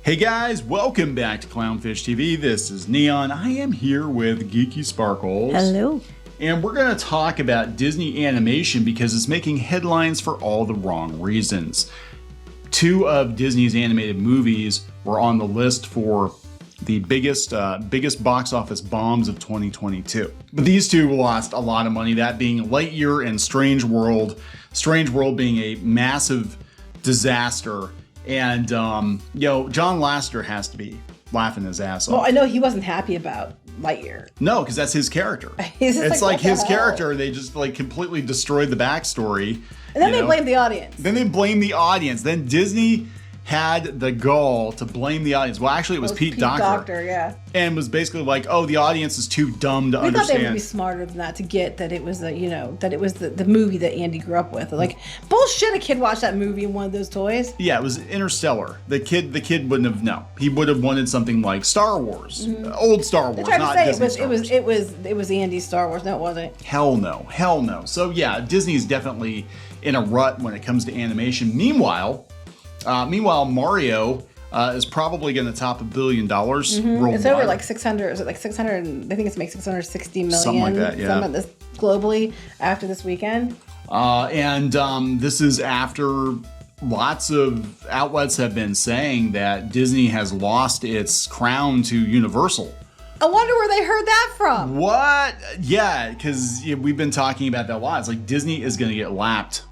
Hey guys, welcome back to Clownfish TV. This is Neon. I am here with Geeky Sparkles. Hello. And we're going to talk about Disney animation because it's making headlines for all the wrong reasons. Two of Disney's animated movies were on the list for the biggest box office bombs of 2022. But these two lost a lot of money, that being Lightyear and Strange World. Strange World being a massive disaster. And, John Lasseter has to be laughing his ass off. Well, I know he wasn't happy about Lightyear. No, because that's his character. It's like his character. They just completely destroyed the backstory. And then they blame the audience. Then Disney had the gall to blame the audience. Well, actually, it was Pete Docter. Yeah. And was basically like, oh, the audience is too dumb to understand. We thought they would be smarter than that to get that it was the movie that Andy grew up with. Like, bullshit, a kid watched that movie and wanted those toys. Yeah, it was Interstellar. The kid wouldn't have known. He would have wanted something like Star Wars. Old Star Wars, not Disney Star Wars. It was Andy's Star Wars. No, it wasn't. Hell no. So yeah, Disney's definitely in a rut when it comes to animation. Meanwhile, Mario is probably going to top $1 billion worldwide. It's over like 600. Is it like 600? I think it's making 660 million. Something like that. Yeah. Something like this globally after this weekend. This is after lots of outlets have been saying that Disney has lost its crown to Universal. I wonder where they heard that from. What? Yeah, because we've been talking about that a lot. It's like Disney is going to get lapped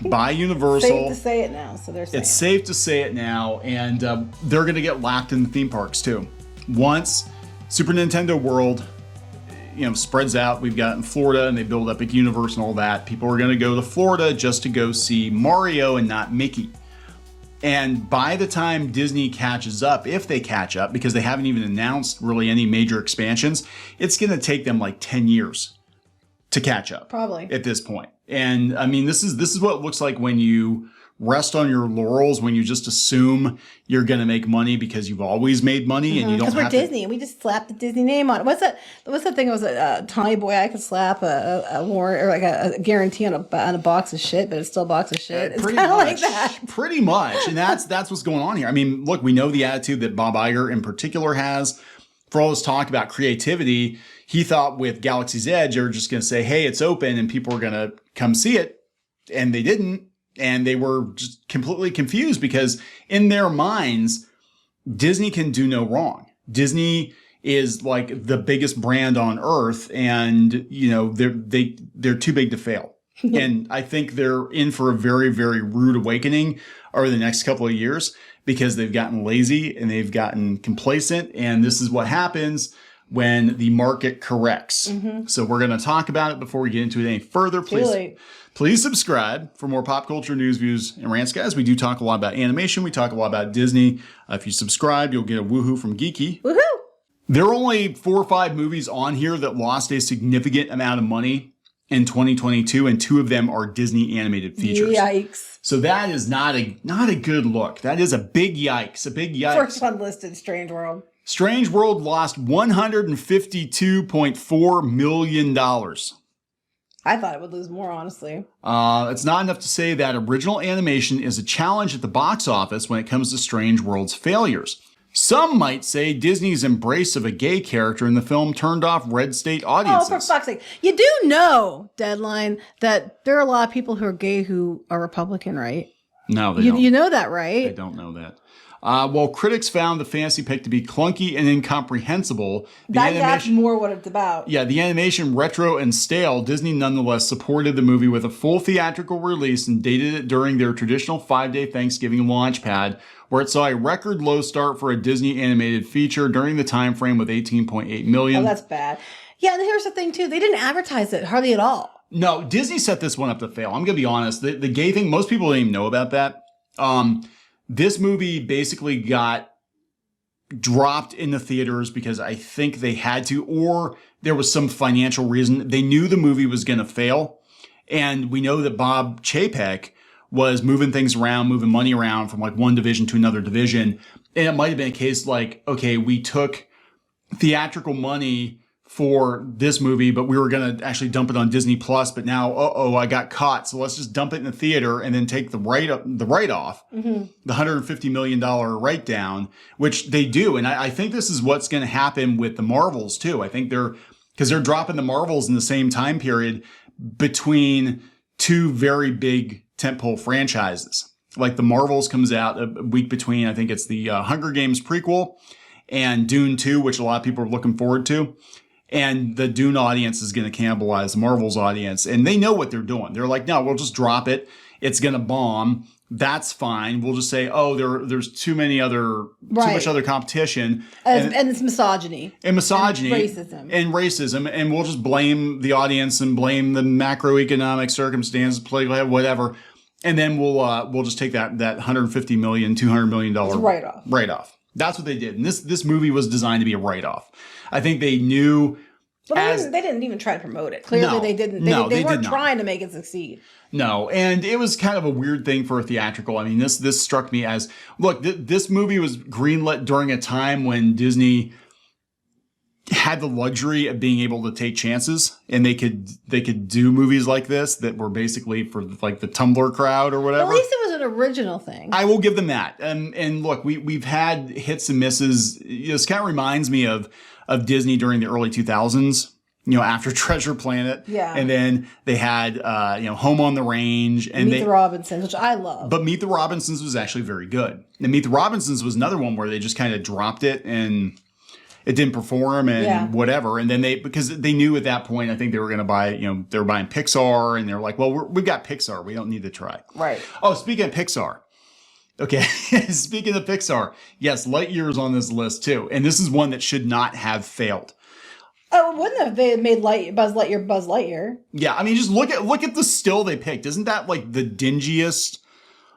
by Universal. Safe to say it now, so they're saying. It's safe to say it now, and they're going to get lapped in the theme parks too. Once Super Nintendo World, spreads out, we've got it in Florida, and they build up at Universal and all that. People are going to go to Florida just to go see Mario and not Mickey. And by the time Disney catches up, if they catch up, because they haven't even announced really any major expansions, it's going to take them like 10 years to catch up. Probably. At this point. And I mean, this is what it looks like when you rest on your laurels, when you just assume you're going to make money because you've always made money and you don't have to. Because we're Disney and we just slapped the Disney name on it. What's that thing? It was a Tommy Boy. I could slap a warrant or like a guarantee on a box of shit, but it's still a box of shit. It's kind of like that. Pretty much. And that's what's going on here. I mean, look, we know the attitude that Bob Iger in particular has. For all this talk about creativity, he thought with Galaxy's Edge, they were just going to say, hey, it's open and people are going to come see it. And they didn't. And they were just completely confused because in their minds, Disney can do no wrong. Disney is like the biggest brand on earth and, they're too big to fail. And I think they're in for a very, very rude awakening over the next couple of years because they've gotten lazy and they've gotten complacent. And this is what happens when the market corrects. Mm-hmm. So we're going to talk about it before we get into it any further. Please subscribe for more pop culture news, views, and rants, guys. We do talk a lot about animation. We talk a lot about Disney. If you subscribe, you'll get a woohoo from Geeky. Woohoo! There are only 4 or 5 movies on here that lost a significant amount of money in 2022, and 2 of them are Disney animated features. Yikes. So that is not a good look. That is a big yikes. A big yikes. First one listed, Strange World. Strange World lost $152.4 million. I thought it would lose more, honestly. It's not enough to say that original animation is a challenge at the box office when it comes to Strange World's failures. Some might say Disney's embrace of a gay character in the film turned off red state audiences. Oh, for fuck's sake. You do know, Deadline, that there are a lot of people who are gay who are Republican, right? No, they don't. You know that, right? They don't know that. While critics found the fantasy pick to be clunky and incomprehensible, that's more what it's about. Yeah, the animation retro and stale, Disney nonetheless supported the movie with a full theatrical release and dated it during their traditional 5-day Thanksgiving launch pad, where it saw a record low start for a Disney animated feature during the time frame with 18.8 million. Oh, that's bad. Yeah, and here's the thing too, they didn't advertise it hardly at all. No, Disney set this one up to fail. I'm going to be honest. The gay thing, most people don't even know about that. This movie basically got dropped in the theaters because I think they had to, or there was some financial reason. They knew the movie was going to fail. And we know that Bob Chapek was moving things around, moving money around from like one division to another division. And it might have been a case like, okay, we took theatrical money for this movie, but we were going to actually dump it on Disney Plus, but now, I got caught. So let's just dump it in the theater and then take the write-off, the $150 million write-down, which they do. And I think this is what's going to happen with the Marvels too. I think because they're dropping the Marvels in the same time period between two very big tentpole franchises. Like the Marvels comes out a week between, I think it's the Hunger Games prequel and Dune 2, which a lot of people are looking forward to. And the Dune audience is going to cannibalize the Marvel's audience. And they know what they're doing. They're like, no, we'll just drop it. It's going to bomb. That's fine. We'll just say, there's too much other competition. And it's misogyny. And misogyny. And racism. And we'll just blame the audience and blame the macroeconomic circumstances, political, whatever. And then we'll just take that $150 million, $200 million write-off. That's what they did. And this movie was designed to be a write-off. I think they knew. But they didn't even try to promote it. Clearly, they didn't. They weren't trying to make it succeed. No, and it was kind of a weird thing for a theatrical. I mean, this struck me as, look, this movie was greenlit during a time when Disney had the luxury of being able to take chances, and they could do movies like this that were basically for like the Tumblr crowd or whatever. At least it was an original thing. I will give them that. And look, we've had hits and misses. This kind of reminds me of Disney during the early 2000s, after Treasure Planet. Yeah. And then they had, Home on the Range. And Meet the Robinsons, which I love. But Meet the Robinsons was actually very good. And Meet the Robinsons was another one where they just kind of dropped it and it didn't perform and whatever. And then because they knew at that point, I think they were going to buy, they were buying Pixar, and they're like, well, we've got Pixar. We don't need to try. Right. Oh, speaking of Pixar. Okay. Speaking of Pixar, yes, Lightyear is on this list too. And this is one that should not have failed. Oh, wouldn't have they made Buzz Lightyear? Yeah. I mean, just look at the still they picked. Isn't that like the dingiest?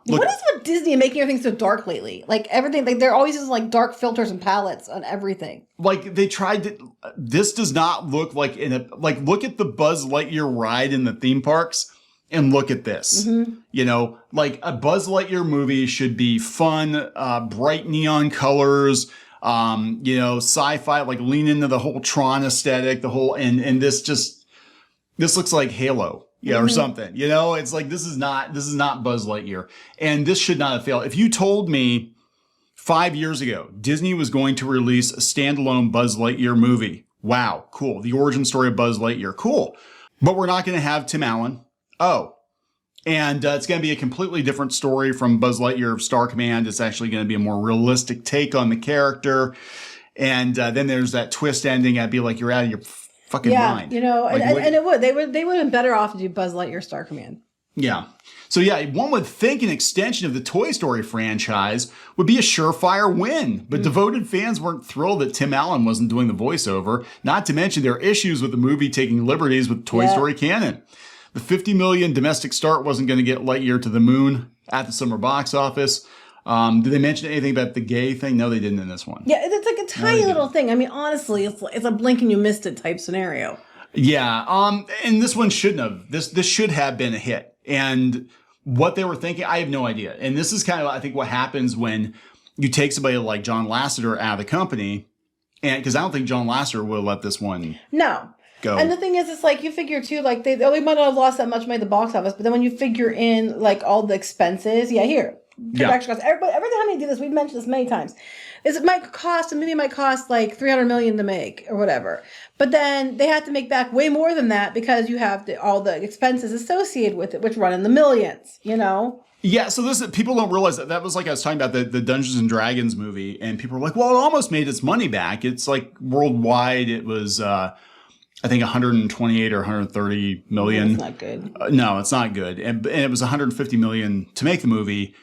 What is with Disney making everything so dark lately? Like everything, like they're always using like dark filters and palettes on everything. Like they tried to. This does not look like look at the Buzz Lightyear ride in the theme parks. And look at this, like a Buzz Lightyear movie should be fun, bright neon colors, sci-fi, like lean into the whole Tron aesthetic, and this looks like Halo, or something, it's like, this is not Buzz Lightyear, and this should not have failed. If you told me 5 years ago, Disney was going to release a standalone Buzz Lightyear movie, wow, cool. The origin story of Buzz Lightyear, cool. But we're not going to have Tim Allen. And it's going to be a completely different story from Buzz Lightyear of Star Command. It's actually going to be a more realistic take on the character. And then there's that twist ending. I'd be like, you're out of your fucking mind. And it would. They would have been better off to do Buzz Lightyear Star Command. Yeah. So yeah, one would think an extension of the Toy Story franchise would be a surefire win, but devoted fans weren't thrilled that Tim Allen wasn't doing the voiceover. Not to mention there are issues with the movie taking liberties with Toy Story canon. The $50 million domestic start wasn't going to get Lightyear to the moon at the summer box office. Did they mention anything about the gay thing? No, they didn't in this one. Yeah, it's like a tiny little thing. I mean, honestly, it's a blink and you missed it type scenario. Yeah, and this one shouldn't have. This should have been a hit. And what they were thinking, I have no idea. And this is kind of, I think, what happens when you take somebody like John Lasseter out of the company. And because I don't think John Lasseter would let this one go. And the thing is, it's like you figure too, like they might not have lost that much money at the box office, but then when you figure in like all the expenses, production costs, every time they do this, we've mentioned this many times, is a movie might cost like $300 million to make or whatever, but then they have to make back way more than that because you have all the expenses associated with it, which run in the millions, Yeah, so people don't realize that was like I was talking about the Dungeons and Dragons movie, and people were like, well, it almost made its money back. It's like worldwide, it was I think 128 or 130 million. That's not good. No, it's not good. And it was 150 million to make the movie,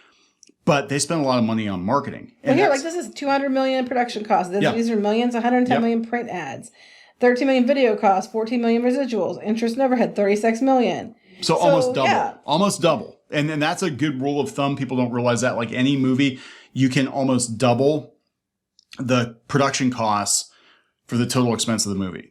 but they spent a lot of money on marketing. Well, this is 200 million production costs. These are millions, 110 million print ads, 13 million video costs, 14 million residuals, interest and overhead, 36 million. So almost double. Yeah. Almost double. And that's a good rule of thumb. People don't realize that. Like any movie, you can almost double the production costs for the total expense of the movie.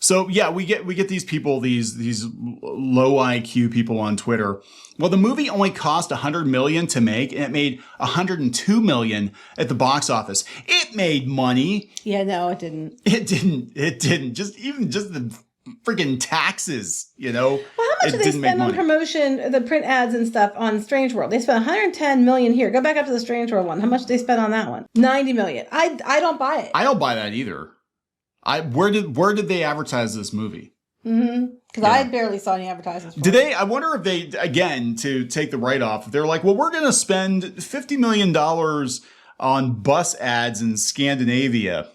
So yeah, we get these people, these low IQ people on Twitter. Well, the movie only cost $100 million to make, and it made $102 million at the box office. It made money. Yeah, no, it didn't. It didn't. Just the freaking taxes, you know. Well, how much did they spend on promotion, the print ads and stuff on Strange World? They spent $110 million here. Go back up to the Strange World one. How much did they spend on that one? $90 million. I don't buy it. I don't buy that either. Where did they advertise this movie? Mm-hmm. Because I barely saw any advertisements. Did they? I wonder if they, again, to take the write-off, they're like, well, we're going to spend $50 million on bus ads in Scandinavia.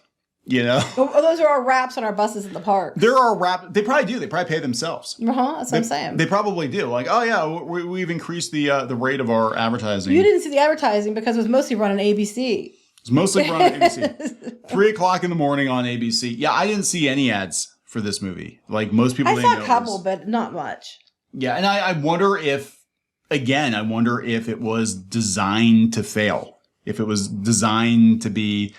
You know, those are our wraps on our buses in the park. There are They probably do. They probably pay themselves. That's what I'm saying. They probably do. Like, oh yeah, we've increased the rate of our advertising. You didn't see the advertising because it was mostly run on ABC. It's mostly run on ABC. 3:00 in the morning on ABC. Yeah, I didn't see any ads for this movie. Like most people. I saw a couple, but not much. Yeah, and I wonder if it was designed to fail. If it was designed to be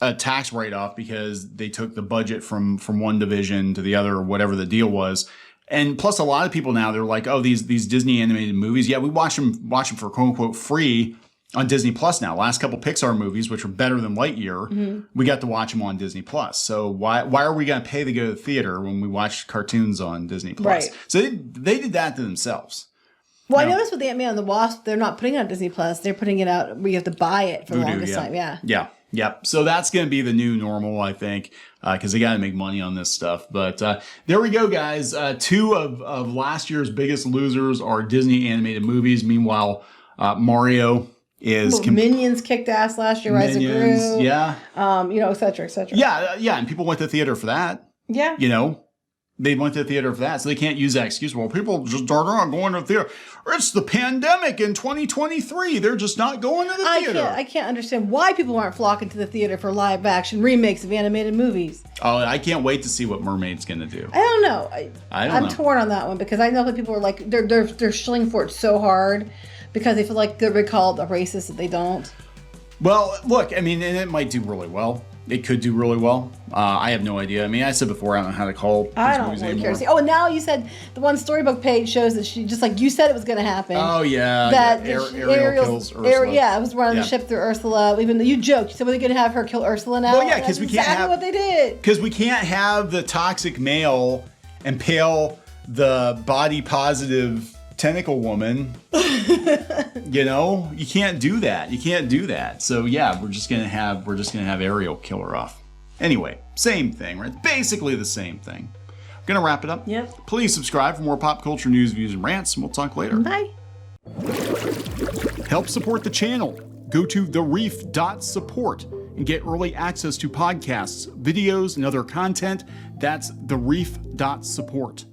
a tax write-off because they took the budget from one division to the other, or whatever the deal was. And plus, a lot of people now, they're like, oh, these Disney animated movies, yeah, we watch them for quote unquote free on Disney Plus now. Last couple Pixar movies, which were better than Lightyear, we got to watch them on Disney Plus. So why are we going to pay to go to the theater when we watch cartoons on Disney Plus? Right. So they did that to themselves. Well, I noticed with the Ant-Man and the Wasp, they're not putting it on Disney Plus. They're putting it out where you have to buy it for the longest time. Yeah. Yeah. Yep. So that's going to be the new normal, I think, because they got to make money on this stuff. But there we go, guys. Two of last year's biggest losers are Disney animated movies. Meanwhile, Mario is... Minions kicked ass last year. Rise of Gru. Yeah. Et cetera, et cetera. Yeah. And people went to theater for that. Yeah. You know. They went to the theater for that, so they can't use that excuse. Well, people just are not going to the theater. It's the pandemic in 2023. They're just not going to the theater. I can't understand why people aren't flocking to the theater for live action remakes of animated movies. Oh, I can't wait to see what Mermaid's going to do. I don't know. I'm torn on that one because I know that people are like they're shilling for it so hard because they feel like they're called a racist that they don't. Well, look, I mean, and it might do really well. It could do really well. I have no idea. I mean, I said before, I don't know how to call these movies really anymore. care. Oh, and now you said the one storybook page shows that she, just like you said it was going to happen. Oh, yeah. That Ariel kills Ursula. It was running the ship through Ursula. Even though you joked. You said, were they going to have her kill Ursula now? Well, yeah, because we can't have... what they did. Because we can't have the toxic male impale the body positive tentacle woman. You know, you can't do that. So yeah, we're just gonna have Ariel kill her off. Anyway, same thing, right? Basically the same thing. Gonna wrap it up. Yep. Please subscribe for more pop culture news, views, and rants, and we'll talk later. Bye. Help support the channel. Go to thereef.support and get early access to podcasts, videos, and other content. That's thereef.support.